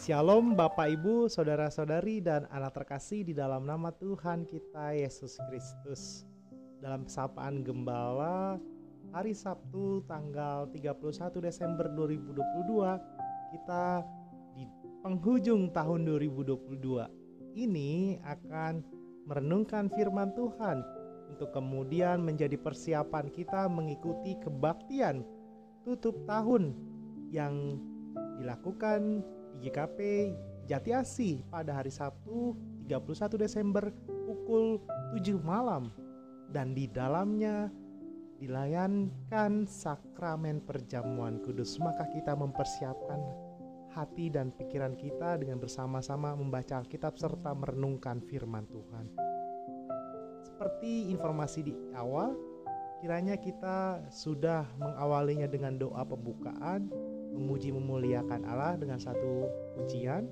Shalom Bapak Ibu, Saudara-saudari dan anak terkasih di dalam nama Tuhan kita Yesus Kristus. Dalam sapaan Gembala hari Sabtu tanggal 31 Desember 2022, kita di penghujung tahun 2022 ini akan merenungkan firman Tuhan untuk kemudian menjadi persiapan kita mengikuti kebaktian tutup tahun yang dilakukan di GKP Jati Asih pada hari Sabtu 31 Desember pukul 7 malam, dan di dalamnya dilayankan sakramen perjamuan kudus. Maka kita mempersiapkan hati dan pikiran kita dengan bersama-sama membaca Alkitab serta merenungkan firman Tuhan. Seperti informasi di awal, kiranya kita sudah mengawalinya dengan doa pembukaan, memuji memuliakan Allah dengan satu pujian,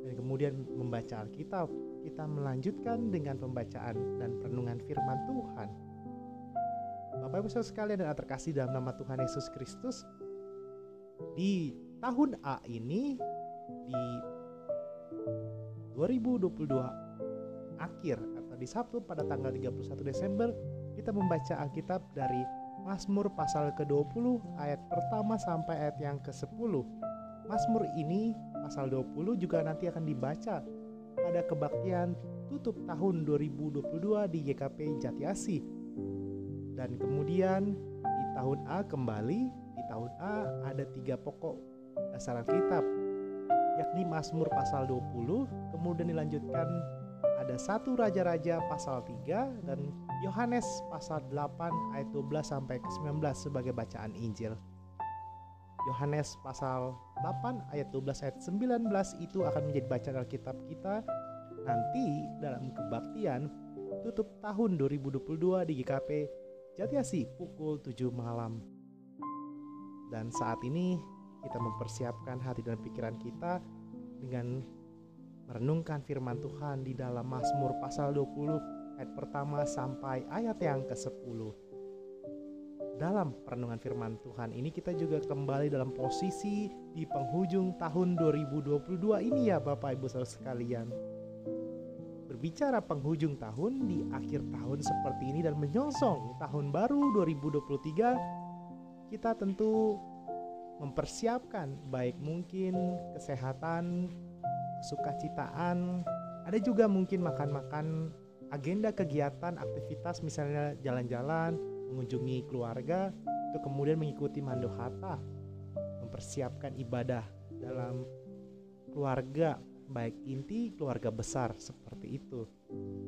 dan kemudian membaca Alkitab. Kita melanjutkan dengan pembacaan dan perenungan firman Tuhan. Bapak Ibu Saudara sekalian dan terkasih dalam nama Tuhan Yesus Kristus, di tahun A ini, di 2022 akhir atau di Sabtu pada tanggal 31 Desember, kita membaca Alkitab dari Mazmur pasal ke-20 ayat pertama sampai ayat yang ke-10. Mazmur ini pasal 20 juga nanti akan dibaca pada kebaktian tutup tahun 2022 di GKP Jati Asih. Dan kemudian di tahun A kembali, di tahun A ada 3 pokok dasar Alkitab, yakni Mazmur pasal 20, kemudian dilanjutkan ada 1 Raja-Raja pasal 3 dan Yohanes pasal 8 ayat 12 sampai ke 19 sebagai bacaan Injil. Yohanes pasal 8 ayat 12 ayat 19 itu akan menjadi bacaan Alkitab kita nanti dalam kebaktian tutup tahun 2022 di GKP Jati Asih pukul 7 malam. Dan saat ini kita mempersiapkan hati dan pikiran kita dengan merenungkan firman Tuhan di dalam Mazmur pasal 20 ayat pertama sampai ayat yang ke-10. Dalam perenungan firman Tuhan ini kita juga kembali dalam posisi di penghujung tahun 2022 ini ya Bapak Ibu Saudara sekalian. Berbicara penghujung tahun di akhir tahun seperti ini dan menyongsong tahun baru 2023, kita tentu mempersiapkan baik mungkin kesehatan, kesukacitaan, ada juga mungkin makan-makan, agenda kegiatan, aktivitas misalnya jalan-jalan, mengunjungi keluarga, untuk kemudian mengikuti Mandohata, mempersiapkan ibadah dalam keluarga, baik inti, keluarga besar, seperti itu.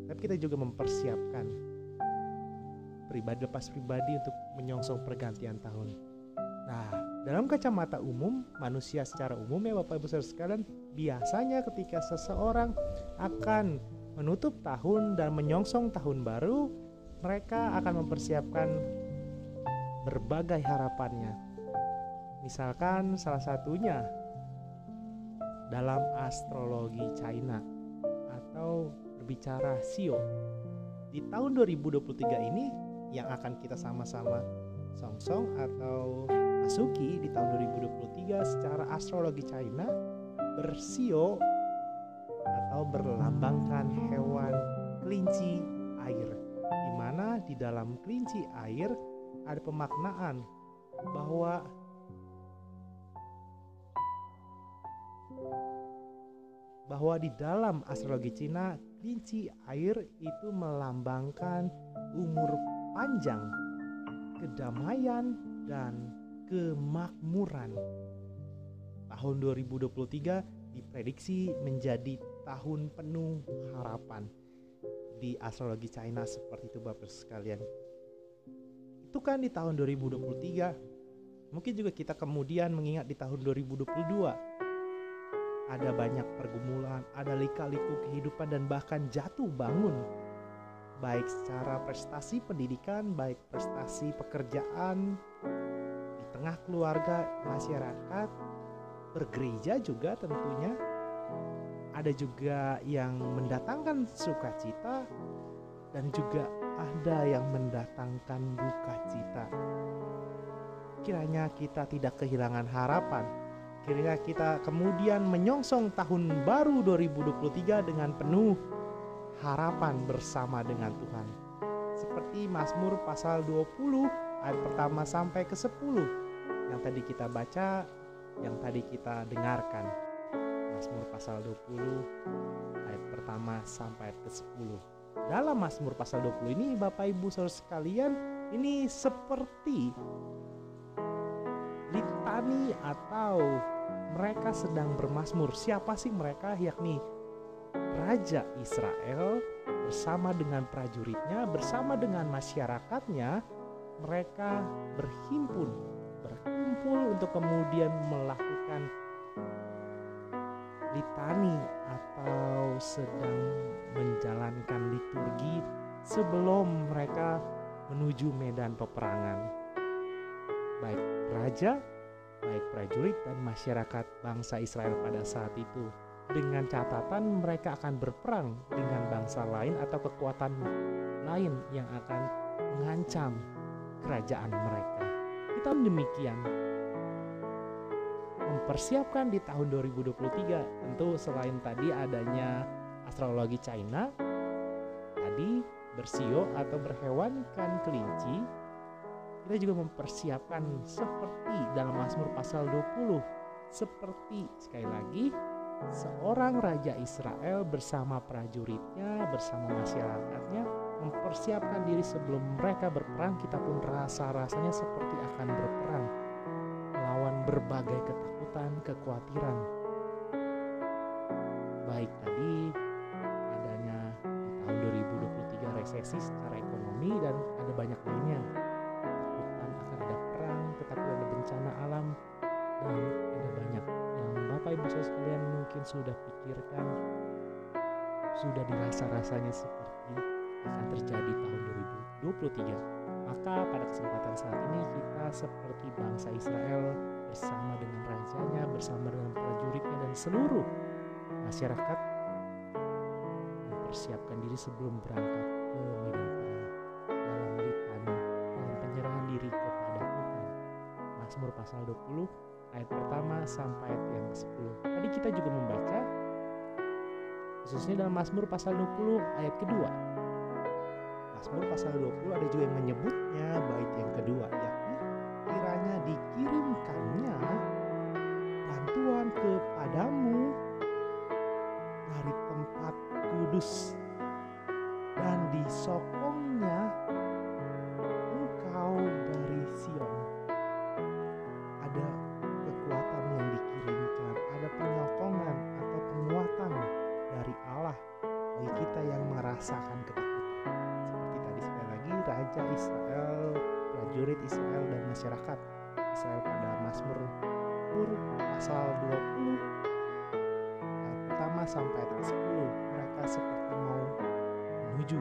Tapi kita juga mempersiapkan pribadi lepas pribadi untuk menyongsong pergantian tahun. Nah, dalam kacamata umum, manusia secara umum ya Bapak Ibu Saudara sekalian, biasanya ketika seseorang akan menutup tahun dan menyongsong tahun baru, mereka akan mempersiapkan berbagai harapannya. Misalkan salah satunya dalam astrologi China atau berbicara Shio. Di tahun 2023 ini yang akan kita sama-sama songsong atau masuki di tahun 2023 secara astrologi China, bersio atau berlambangkan hewan kelinci air, di mana di dalam kelinci air ada pemaknaan bahwa di dalam astrologi Cina, kelinci air itu melambangkan umur panjang, kedamaian dan kemakmuran. Tahun 2023 diprediksi menjadi tahun penuh harapan di astrologi China seperti itu Bapak sekalian. Itu kan di tahun 2023. Mungkin juga kita kemudian mengingat di tahun 2022 ada banyak pergumulan, ada lika-liku kehidupan dan bahkan jatuh bangun, baik secara prestasi pendidikan, baik prestasi pekerjaan, di tengah keluarga, masyarakat, bergereja juga tentunya. Ada juga yang mendatangkan sukacita dan juga ada yang mendatangkan duka cita. Kiranya kita tidak kehilangan harapan Akhirnya kita kemudian menyongsong tahun baru 2023 dengan penuh harapan bersama dengan Tuhan. Seperti Mazmur pasal 20 ayat pertama sampai ke 10 yang tadi kita baca, yang tadi kita dengarkan. Mazmur pasal 20 ayat pertama sampai ayat ke-10. Dalam Mazmur pasal 20 ini Bapak Ibu Saudara sekalian, ini seperti litani atau mereka sedang bermazmur. Siapa sih mereka? Yakni Raja Israel bersama dengan prajuritnya, bersama dengan masyarakatnya. Mereka berkumpul untuk kemudian melakukan litani atau sedang menjalankan liturgi sebelum mereka menuju medan peperangan. Baik raja, baik prajurit dan masyarakat bangsa Israel pada saat itu, dengan catatan mereka akan berperang dengan bangsa lain atau kekuatan lain yang akan mengancam kerajaan mereka. Kita demikian mempersiapkan di tahun 2023, tentu selain tadi adanya astrologi China, tadi bersio atau berhewankan kelinci, kita juga mempersiapkan seperti dalam Mazmur pasal 20, seperti sekali lagi seorang raja Israel bersama prajuritnya, bersama masyarakatnya mempersiapkan diri sebelum mereka berperang. Kita pun rasanya seperti akan berperang melawan berbagai ketakutan, kekhawatiran. Baik tadi adanya di tahun 2023 resesi secara ekonomi dan ada banyak lainnya. Ketakutan akan ada perang, ketakutan ada bencana alam, dan ada banyak yang Bapak Ibu Saudara sekalian mungkin sudah pikirkan, sudah dirasa-rasanya seperti akan terjadi tahun 2023. Maka pada kesempatan saat ini kita seperti bangsa Israel bersama dengan rajanya, bersama dengan prajuritnya dan seluruh masyarakat mempersiapkan diri sebelum berangkat ke medan perang dalam litani, dalam penyerahan diri kepada Tuhan. Mazmur pasal 20 ayat pertama sampai ayat yang ke-10. Tadi kita juga membaca khususnya dalam Mazmur pasal 20 ayat kedua. Mazmur pasal 20 ada juga yang menyebutnya bait yang kedua, yakni kiranya dikirimkannya bantuan kepadamu dari tempat kudus dan disokongnya engkau dari Sion. Ada kekuatan yang dikirimkan, ada penyokongan atau penguatan dari Allah bagi kita yang merasakan ketakutan. Seperti tadi sekali lagi Raja Israel, prajurit Israel dan masyarakat Israel pada Mazmur pasal 20 ayat pertama sampai ayat ke-10, mereka seperti mau menuju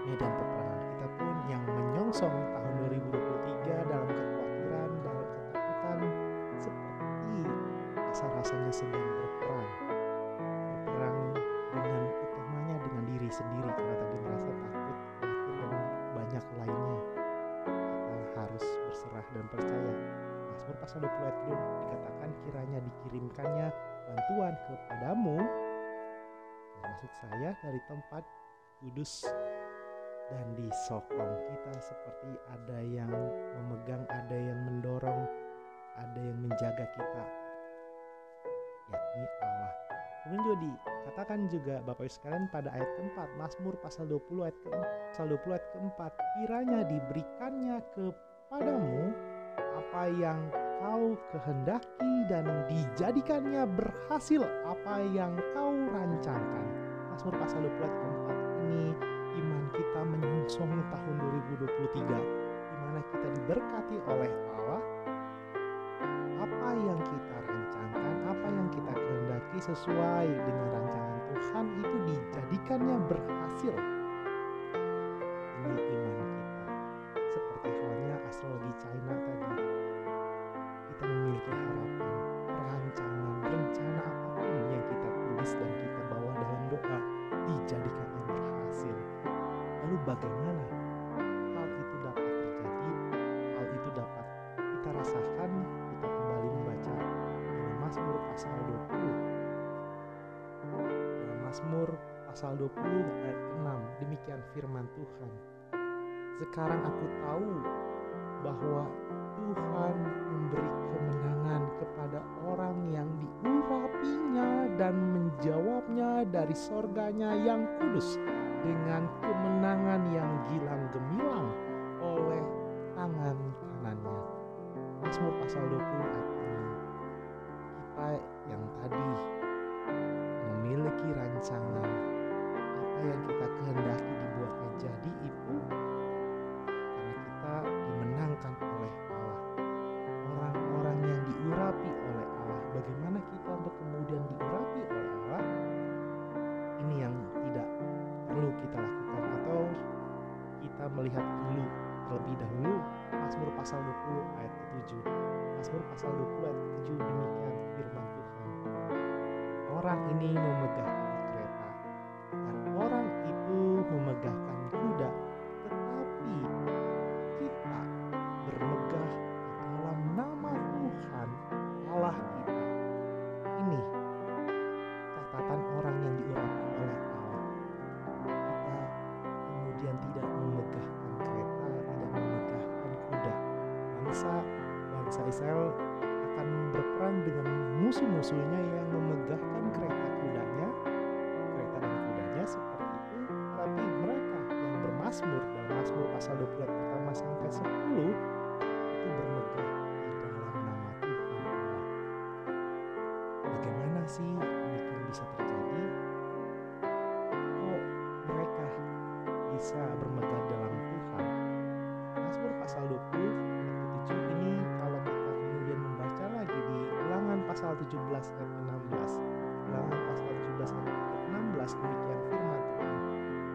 medan peperangan. Kita pun yang menyongsong tahun 2023 dalam kekhawatiran, dalam ketakutan, seperti rasa-rasanya sedang berperang dengan utamanya dengan diri sendiri, karena tadi merasa takut, khawatir dan banyak lainnya. Kita harus berserah dan percaya. Mazmur pasal 20 ayat 2 dikatakan kiranya dikirimkannya bantuan kepadamu, maksud saya dari tempat kudus dan disokong. Kita seperti ada yang memegang, ada yang mendorong, ada yang menjaga kita, yakni Allah. Kemudian juga dikatakan juga Bapak Ibu sekalian pada ayat keempat, Mazmur pasal 20 ayat keempat, kiranya diberikannya kepadamu apa yang kau kehendaki dan dijadikannya berhasil apa yang kau rancangkan. Mazmur pasal 20 ayat keempat ini iman kita menyongsong tahun 2023, di mana kita diberkati oleh Allah. Apa yang kita rancangkan, apa yang kita kehendaki sesuai dengan rancangan Tuhan itu dijadikannya berhasil. Ini iman kita. Seperti halnya astrologi China tadi, kita memiliki harapan, perancangan, rencana apapun yang kita tulis dan kita bawa dalam doa dijadikannya berhasil. Lalu bagaimana hal itu dapat terjadi? Hal itu dapat kita rasakan. Kita kembali membaca dalam pasal 20 ayat 6. Demikian firman Tuhan. Sekarang aku tahu bahwa Tuhan memberi kemenangan kepada orang yang diurapinya dan menjawabnya dari sorganya yang kudus dengan kemenangan yang gilang gemilang oleh tangan kanannya. Mazmur pasal 20 ayat 6. Kita yang tadi memiliki rancangan apa yang kita kehendaki dibuatnya jadi itu karena kita dimenangkan oleh Allah. Orang-orang yang diurapi oleh Allah. Bagaimana kita untuk kemudian diurapi oleh Allah? Ini yang tidak perlu kita lakukan, atau kita melihat dulu terlebih dahulu Mazmur pasal 20 ayat ke-7. Mazmur pasal 20 ayat ke-7 demikian firman Tuhan. Orang ini memegahkan kereta dan orang itu memegahkan kuda, tetapi kita bermegah di dalam nama Tuhan Allah kita. Ini catatan orang yang diurapi oleh Allah. Kita kemudian tidak memegahkan kereta, tidak memegahkan kuda. Bangsa Israel akan berperang dengan musuh-musuhnya yang memegahkan kereta dan kudanya seperti itu. Tapi mereka yang bermazmur dalam Mazmur pasal 20 ayat pertama sampai 10 itu bermegah di dalam nama Tuhan Allah. Bagaimana sih demikian bisa terjadi? Kok mereka bisa bermegah dalam Tuhan? Mazmur pasal 20 ayat 7 ini kalau kita kemudian membaca lagi di Ulangan pasal 17 ayat 16. Ulangan pasal 17 ayat 16 demikian firman Tuhan.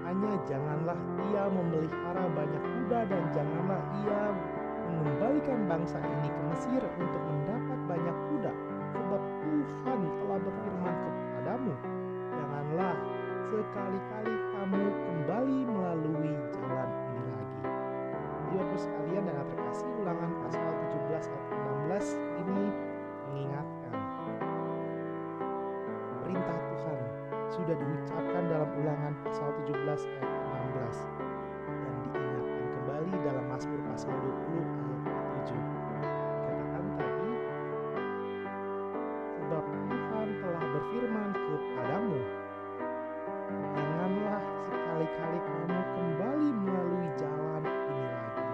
Hanya janganlah ia memelihara banyak kuda dan janganlah ia mengembalikan bangsa ini ke Mesir untuk mendapat banyak kuda, sebab Tuhan telah berfirman kepadamu, janganlah sekali-kali kamu kembali melalui jalan ini lagi. Bapak sekalian dan terkasih, Ulangan pasal 17 ayat 16 ini mengingatkan perintah Tuhan sudah diucapkan dalam Ulangan pasal 17 ayat 16 dan diingatkan kembali dalam Mazmur pasal 20 ayat 7. Dikatakan tadi, sebab Tuhan telah berfirman kepadamu, janganlah sekali-kali kamu kembali melalui jalan ini lagi.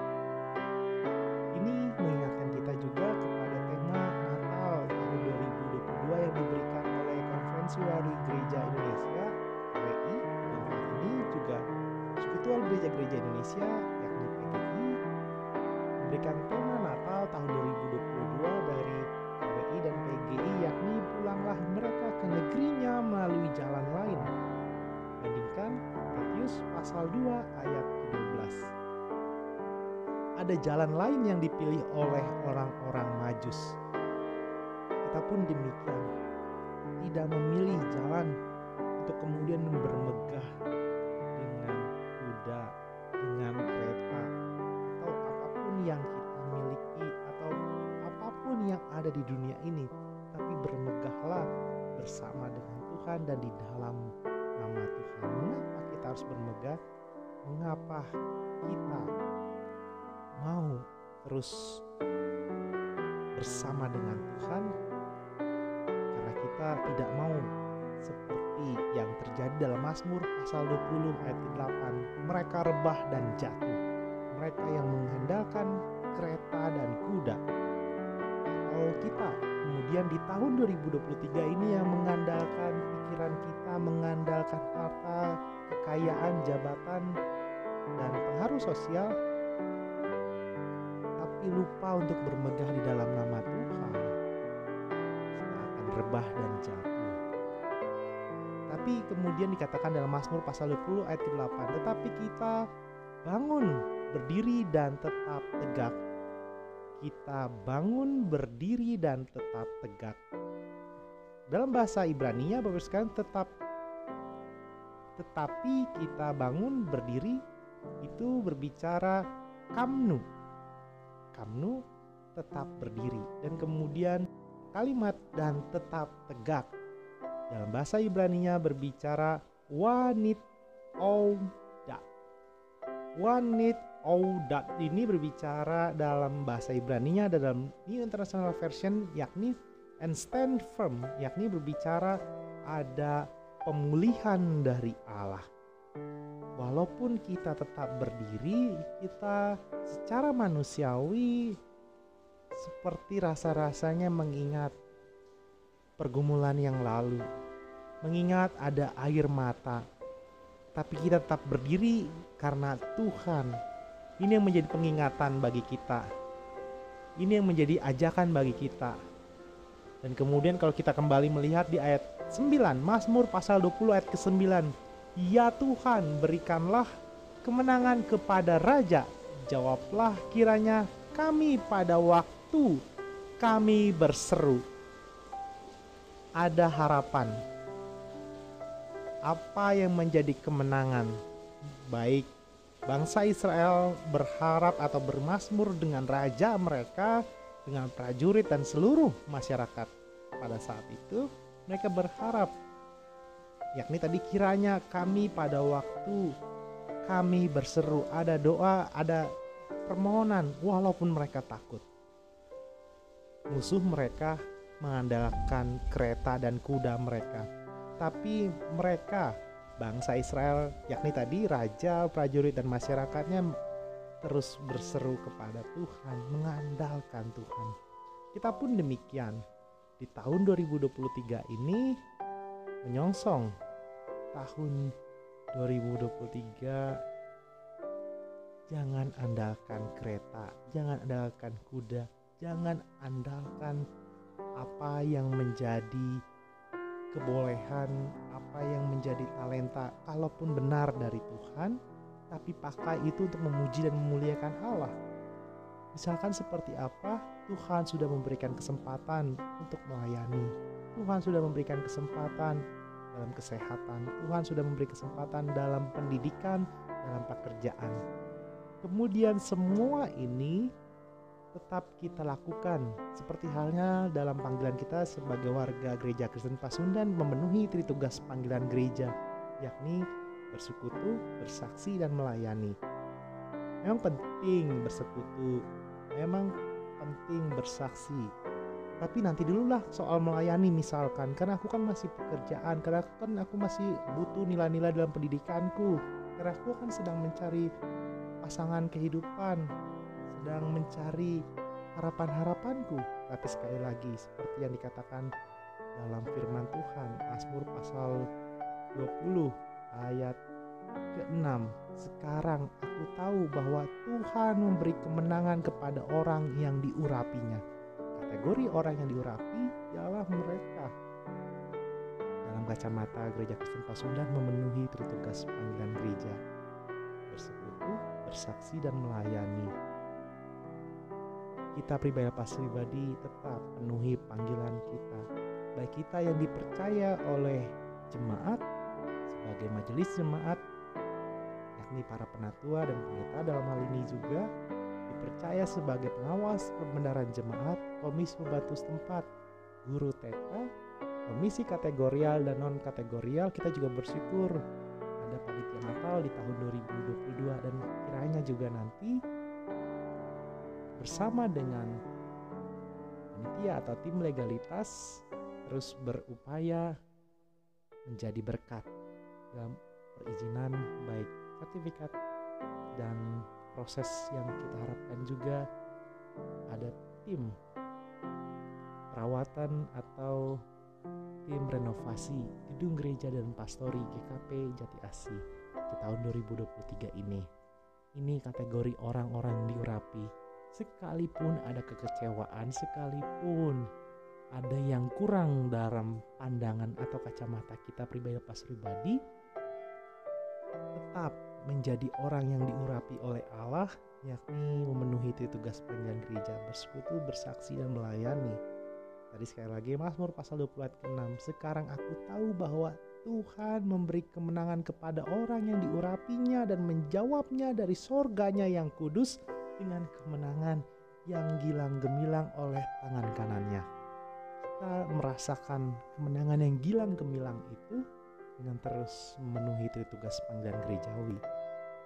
Ini mengingatkan kita juga kepada tema Natal tahun 2022 yang diberikan oleh Konferensi Wali Gereja Indonesia (WI), dan hal ini juga Persekutuan Gereja-Gereja Indonesia yakni PGI memberikan tema Natal tahun 2022 dari WI dan PGI, yakni pulanglah mereka ke negerinya melalui jalan lain. Bandingkan Matius pasal 2 ayat 12. Ada jalan lain yang dipilih oleh orang-orang Majus. Kita pun demikian, tidak memilih jalan untuk kemudian bermegah dengan kuda, dengan kereta, atau apapun yang kita miliki, atau apapun yang ada di dunia ini, tapi bermegahlah bersama dengan Tuhan dan di dalam nama Tuhan. Mengapa kita harus bermegah? Mengapa kita mau terus bersama dengan Tuhan? Karena kita tidak mau seperti yang terjadi dalam Mazmur pasal 20 ayat 8. Mereka rebah dan jatuh, mereka yang mengandalkan kereta dan kuda. Kalau kita kemudian di tahun 2023 ini yang mengandalkan pikiran kita, mengandalkan harta, kekayaan, jabatan, dan pengaruh sosial, tapi lupa untuk bermegah di dalam nama Tuhan, kita akan rebah dan jatuh. Tapi kemudian dikatakan dalam Mazmur pasal 20 ayat 8, tetapi kita bangun, berdiri dan tetap tegak. Kita bangun, berdiri dan tetap tegak. Dalam bahasa Ibrani-nya Bapak sekalian, tetapi kita bangun, berdiri itu berbicara kamnu. Kamnu tetap berdiri, dan kemudian kalimat dan tetap tegak dalam bahasa Ibrani-nya berbicara Wanit Oudat. Wanit Oudat ini berbicara dalam bahasa Ibraninya dalam New International Version yakni and stand firm, yakni berbicara ada pemulihan dari Allah. Walaupun kita tetap berdiri, kita secara manusiawi seperti rasa-rasanya mengingat pergumulan yang lalu, mengingat ada air mata, tapi kita tetap berdiri karena Tuhan. Ini yang menjadi pengingatan bagi kita. Ini yang menjadi ajakan bagi kita. Dan kemudian kalau kita kembali melihat di ayat 9, Mazmur pasal 20 ayat ke-9. Ya Tuhan, berikanlah kemenangan kepada raja. Jawablah kiranya kami pada waktu kami berseru. Ada harapan. Apa yang menjadi kemenangan? Baik bangsa Israel berharap atau bermazmur dengan raja mereka, dengan prajurit dan seluruh masyarakat pada saat itu, mereka berharap, yakni tadi kiranya kami pada waktu kami berseru, ada doa, ada permohonan walaupun mereka takut. Musuh mereka mengandalkan kereta dan kuda mereka, tapi mereka bangsa Israel, yakni tadi raja, prajurit dan masyarakatnya terus berseru kepada Tuhan, mengandalkan Tuhan. Kita pun demikian. Di tahun 2023 ini menyongsong tahun 2023, jangan andalkan kereta, jangan andalkan kuda, jangan andalkan apa yang menjadi kebolehan, apa yang menjadi talenta, kalaupun benar dari Tuhan, tapi pakai itu untuk memuji dan memuliakan Allah. Misalkan seperti apa? Tuhan sudah memberikan kesempatan untuk melayani. Tuhan sudah memberikan kesempatan dalam kesehatan. Tuhan sudah memberi kesempatan dalam pendidikan, dalam pekerjaan. Kemudian semua ini tetap kita lakukan seperti halnya dalam panggilan kita sebagai warga Gereja Kristen Pasundan memenuhi tritugas panggilan gereja, yakni bersekutu, bersaksi dan melayani. Memang penting bersekutu, memang penting bersaksi, tapi nanti dululah soal melayani misalkan, karena aku kan masih pekerjaan, karena kan aku masih butuh nilai-nilai dalam pendidikanku, karena aku kan sedang mencari pasangan kehidupan, sedang mencari harapan-harapanku. Tapi sekali lagi seperti yang dikatakan dalam firman Tuhan, Mazmur pasal 20 ayat ke-6, sekarang aku tahu bahwa Tuhan memberi kemenangan kepada orang yang diurapinya. Kategori orang yang diurapi ialah mereka dalam kacamata Gereja Kristen Pasundan memenuhi tritugas panggilan gereja, bersekutu, bersaksi dan melayani. Kita pribadi tetap penuhi panggilan kita, baik kita yang dipercaya oleh jemaat sebagai majelis jemaat, yakni para penatua dan pendeta dalam hal ini juga dipercaya sebagai pengawas pembenaran jemaat, komisi pembantu setempat, guru TK, komisi kategorial dan non kategorial. Kita juga bersyukur ada panitia Natal di tahun 2022 dan kiranya juga nanti bersama dengan panitia atau tim legalitas terus berupaya menjadi berkat dalam perizinan baik sertifikat dan proses yang kita harapkan juga ada tim perawatan atau tim renovasi gedung gereja dan pastori GKP Jati Asih di tahun 2023 ini. Ini kategori orang-orang diurapi. Sekalipun ada kekecewaan, sekalipun ada yang kurang dalam pandangan atau kacamata kita pribadi, tetap menjadi orang yang diurapi oleh Allah, yakni memenuhi tugas panggilan gereja, bersekutu, bersaksi dan melayani. Tadi sekali lagi Mazmur pasal 20 ayat ke-6, sekarang aku tahu bahwa Tuhan memberi kemenangan kepada orang yang diurapinya dan menjawabnya dari sorganya yang kudus dengan kemenangan yang gilang gemilang oleh tangan kanannya. Kita merasakan kemenangan yang gilang gemilang itu dengan terus memenuhi tugas panggilan gerejawi,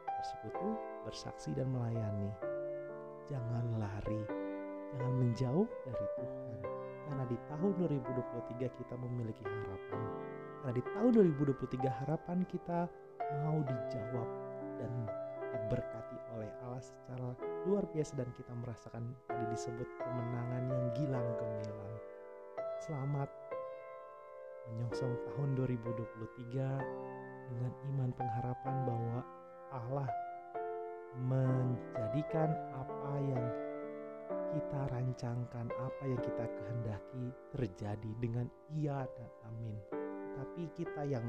bersekutu, bersaksi dan melayani. Jangan lari, jangan menjauh dari Tuhan, karena di tahun 2023 kita memiliki harapan. Karena di tahun 2023 harapan kita mau dijawab dan diberkati oleh Allah secara luar biasa, dan kita merasakan tadi disebut kemenangan yang gilang gemilang. Selamat menyongsong tahun 2023 dengan iman pengharapan bahwa Allah menjadikan apa yang kita rancangkan, apa yang kita kehendaki terjadi dengan iya dan amin. Tapi kita yang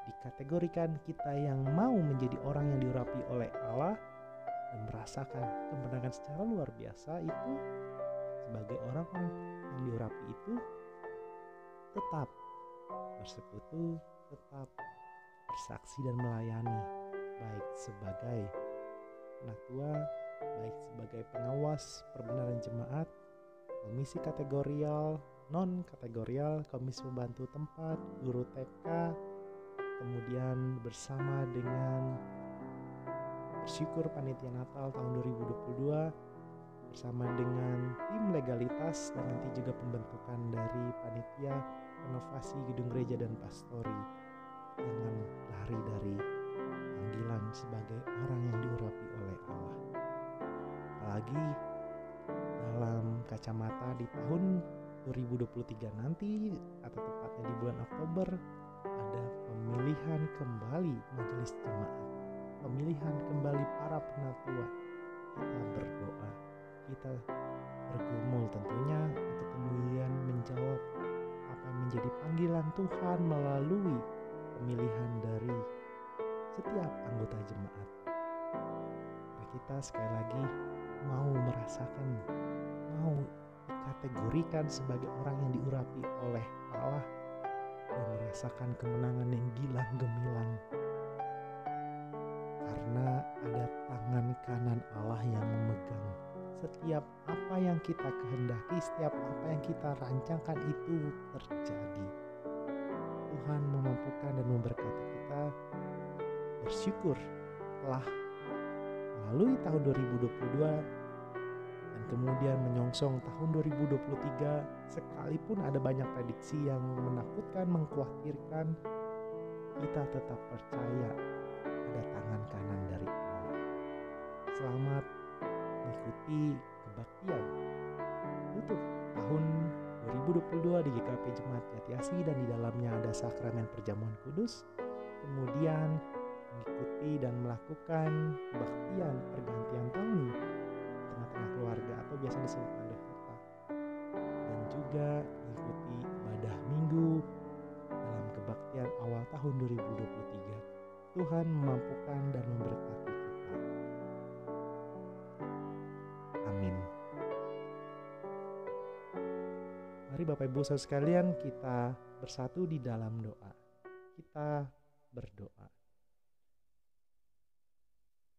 dikategorikan, kita yang mau menjadi orang yang diurapi oleh Allah dan merasakan kemenangan secara luar biasa itu, sebagai orang-orang yang diurapi itu tetap bersekutu, tetap bersaksi dan melayani, baik sebagai penatua, baik sebagai pengawas perbenaran jemaat, komisi kategorial, non kategorial, komisi pembantu tempat, guru TK, kemudian bersama dengan bersyukur panitia Natal tahun 2022, bersama dengan tim legalitas dan nanti juga pembentukan dari panitia renovasi gedung gereja dan pastori. Jangan lari dari panggilan sebagai orang yang diurapi oleh Allah. Apalagi dalam kacamata di tahun 2023 nanti, atau tepatnya di bulan Oktober, ada pemilihan kembali majelis jemaat, pemilihan kembali para penatua. Kita berdoa, kita bergumul tentunya untuk kemudian menjawab apa yang menjadi panggilan Tuhan melalui pemilihan dari setiap anggota jemaat. Kita sekali lagi mau merasakan, mau dikategorikan sebagai orang yang diurapi oleh Allah dan merasakan kemenangan yang gilang gemilang, karena ada tangan kanan Allah yang memegang setiap apa yang kita kehendaki, setiap apa yang kita rancangkan itu terjadi. Tuhan memampukan dan memberkati kita. Bersyukur telah melalui tahun 2022 dan kemudian menyongsong tahun 2023, sekalipun ada banyak prediksi yang menakutkan, mengkhawatirkan, kita tetap percaya ada tangan kanan dari Allah. Selamat mengikuti kebaktian tutup tahun 2022 di GKP Jemaat Jati Asih, dan di dalamnya ada sakramen perjamuan kudus, kemudian mengikuti dan melakukan kebaktian pergantian tahun di tengah-tengah keluarga atau biasa disebut Advent, dan juga mengikuti ibadah minggu dalam kebaktian awal tahun 2023. Tuhan memampukan dan memberkati kita. Amin. Mari Bapak Ibu Saudara sekalian, kita bersatu di dalam doa. Kita berdoa.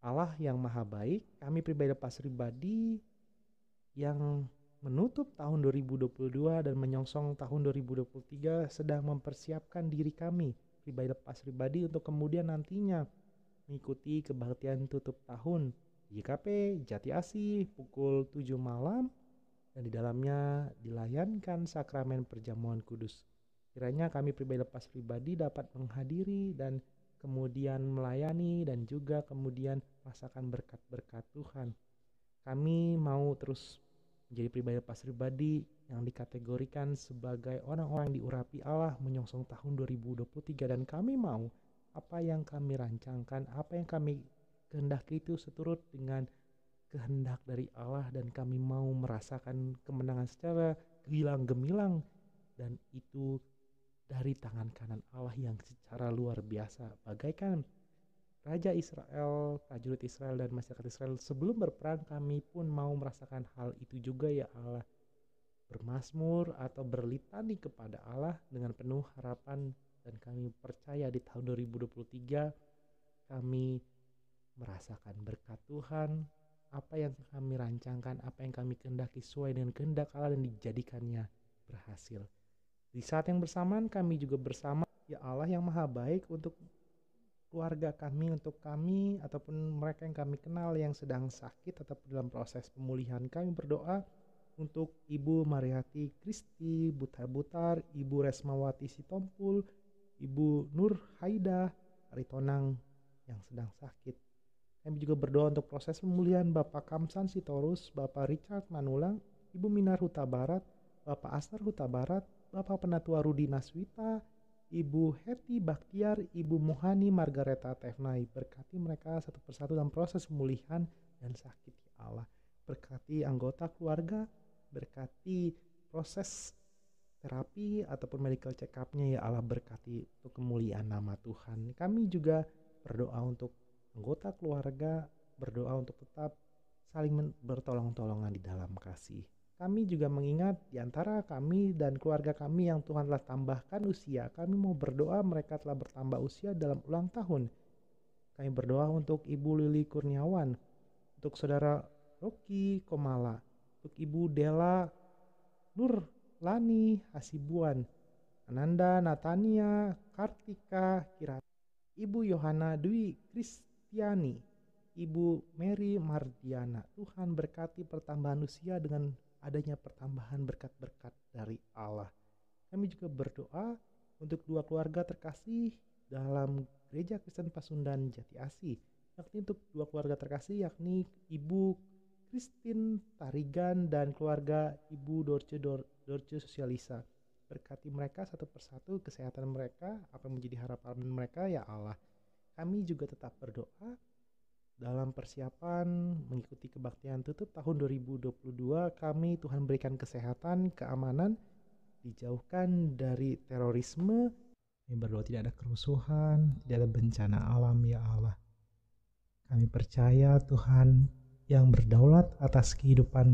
Allah yang maha baik, kami pribadi lepas pribadi yang menutup tahun 2022 dan menyongsong tahun 2023 sedang mempersiapkan diri kami pribadi lepas pribadi untuk kemudian nantinya mengikuti kebaktian tutup tahun di GKP Jati Asih pukul 7 malam, dan di dalamnya dilayankan sakramen perjamuan kudus. Kiranya kami pribadi lepas pribadi dapat menghadiri dan kemudian melayani dan juga kemudian merasakan berkat-berkat Tuhan. Kami mau terus menjadi pribadi lepas pribadi yang dikategorikan sebagai orang-orang diurapi Allah menyongsong tahun 2023, dan kami mau apa yang kami rancangkan, apa yang kami kehendaki itu seturut dengan kehendak dari Allah, dan kami mau merasakan kemenangan secara gilang gemilang, dan itu dari tangan kanan Allah yang secara luar biasa, bagaikan Raja Israel, prajurit Israel dan masyarakat Israel sebelum berperang. Kami pun mau merasakan hal itu juga ya Allah, bermazmur atau berlitani kepada Allah dengan penuh harapan, dan kami percaya di tahun 2023 kami merasakan berkat Tuhan. Apa yang kami rancangkan, apa yang kami kehendaki sesuai dengan kehendak Allah dan dijadikannya berhasil. Di saat yang bersamaan kami juga bersama Ya Allah yang maha baik, untuk keluarga kami, untuk kami ataupun mereka yang kami kenal yang sedang sakit atau dalam proses pemulihan, kami berdoa untuk Ibu Mariati Kristi Butar-Butar, Ibu Resmawati Sitompul, Ibu Nur Haida Aritonang yang sedang sakit. Kami juga berdoa untuk proses pemulihan Bapak Kamsan Sitorus, Bapak Richard Manulang, Ibu Minar Huta Barat, Bapak Asnar Huta Barat, Bapak Penatua Rudi Naswita, Ibu Heti Baktiar, Ibu Muhani Margareta Tefnai. Berkati mereka satu persatu dalam proses pemulihan dan sakit, ya Allah. Berkati anggota keluarga, berkati proses terapi ataupun medical check up-nya, ya Allah. Berkati untuk kemuliaan nama Tuhan. Kami juga berdoa untuk anggota keluarga, berdoa untuk tetap saling bertolong-tolongan di dalam kasih. Kami juga mengingat di antara kami dan keluarga kami yang Tuhan telah tambahkan usia. Kami mau berdoa mereka telah bertambah usia dalam ulang tahun. Kami berdoa untuk Ibu Lili Kurniawan, untuk Saudara Rocky Komala, untuk Ibu Dela Nur Lani Hasibuan, Ananda Natania Kartika Kirata, Ibu Yohana Dwi Kristiani, Ibu Mary Mardiana. Tuhan berkati pertambahan usia dengan adanya pertambahan berkat-berkat dari Allah. Kami juga berdoa untuk dua keluarga terkasih dalam Gereja Kristen Pasundan Jati Asih, yakni untuk dua keluarga terkasih yakni Ibu Christine Tarigan dan keluarga Ibu Dorce Sosialisa. Berkati mereka satu persatu, kesehatan mereka, apa yang menjadi harapan mereka, ya Allah. Kami juga tetap berdoa dalam persiapan mengikuti kebaktian tutup tahun 2022, kami Tuhan berikan kesehatan, keamanan, dijauhkan dari terorisme. Kami berdoa tidak ada kerusuhan, tidak ada bencana alam, ya Allah. Kami percaya Tuhan yang berdaulat atas kehidupan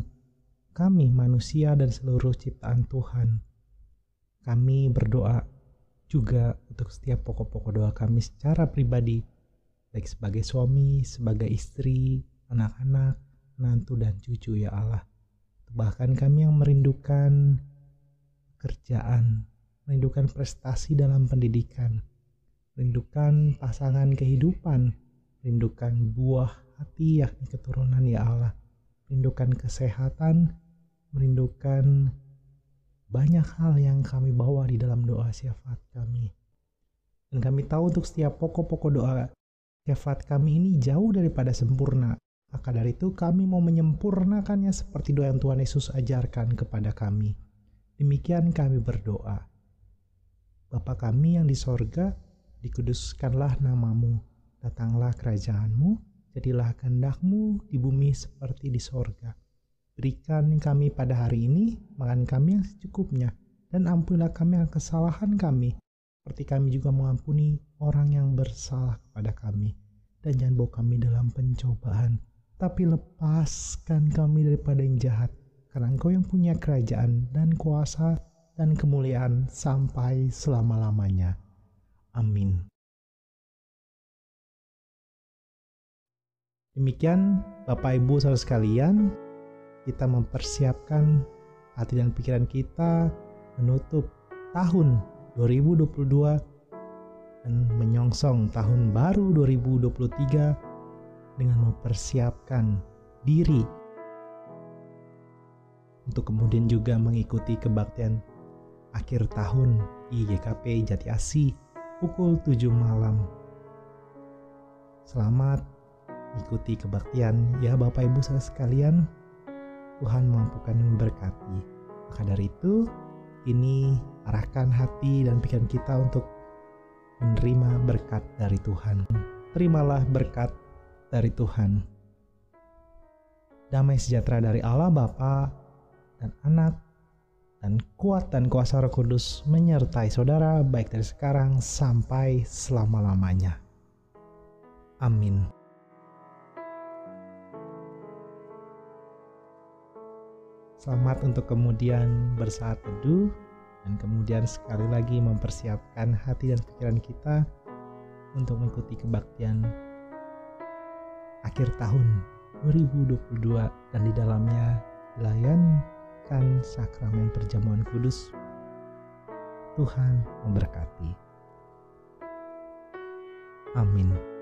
kami manusia dan seluruh ciptaan Tuhan. Kami berdoa juga untuk setiap pokok-pokok doa kami secara pribadi, baik sebagai suami, sebagai istri, anak-anak, menantu dan cucu, ya Allah. Bahkan kami yang merindukan pekerjaan, merindukan prestasi dalam pendidikan, merindukan pasangan kehidupan, merindukan buah hati yakni keturunan, ya Allah. Merindukan kesehatan, merindukan banyak hal yang kami bawa di dalam doa syafaat kami. Dan kami tahu untuk setiap pokok-pokok doa syafaat kami ini jauh daripada sempurna. Maka dari itu kami mau menyempurnakannya seperti doa yang Tuhan Yesus ajarkan kepada kami. Demikian kami berdoa. Bapa kami yang di sorga, dikuduskanlah namamu. Datanglah kerajaanmu, jadilah kehendak-Mu di bumi seperti di sorga. Berikan kami pada hari ini makan kami yang secukupnya, dan ampunilah kami akan kesalahan kami, seperti kami juga mengampuni orang yang bersalah kepada kami. Dan jangan bawa kami dalam pencobaan, tapi lepaskan kami daripada yang jahat. Karena Engkau yang punya kerajaan dan kuasa dan kemuliaan sampai selama-lamanya. Amin. Demikian Bapak Ibu saudara sekalian, kita mempersiapkan hati dan pikiran kita menutup tahun 2022 dan menyongsong tahun baru 2023 dengan mempersiapkan diri untuk kemudian juga mengikuti kebaktian akhir tahun di GKP Jati Asih pukul 7 malam. Selamat ikuti kebaktian ya Bapak Ibu saudara sekalian. Tuhan mampukan dan memberkati. Maka dari itu, ini arahkan hati dan pikiran kita untuk menerima berkat dari Tuhan. Terimalah berkat dari Tuhan. Damai sejahtera dari Allah Bapa dan Anak dan kuat dan kuasa Roh Kudus menyertai saudara baik dari sekarang sampai selama-lamanya. Amin. Selamat untuk kemudian bersaat teduh dan kemudian sekali lagi mempersiapkan hati dan pikiran kita untuk mengikuti kebaktian akhir tahun 2022 dan di dalamnya dilayankan sakramen perjamuan kudus. Tuhan memberkati. Amin.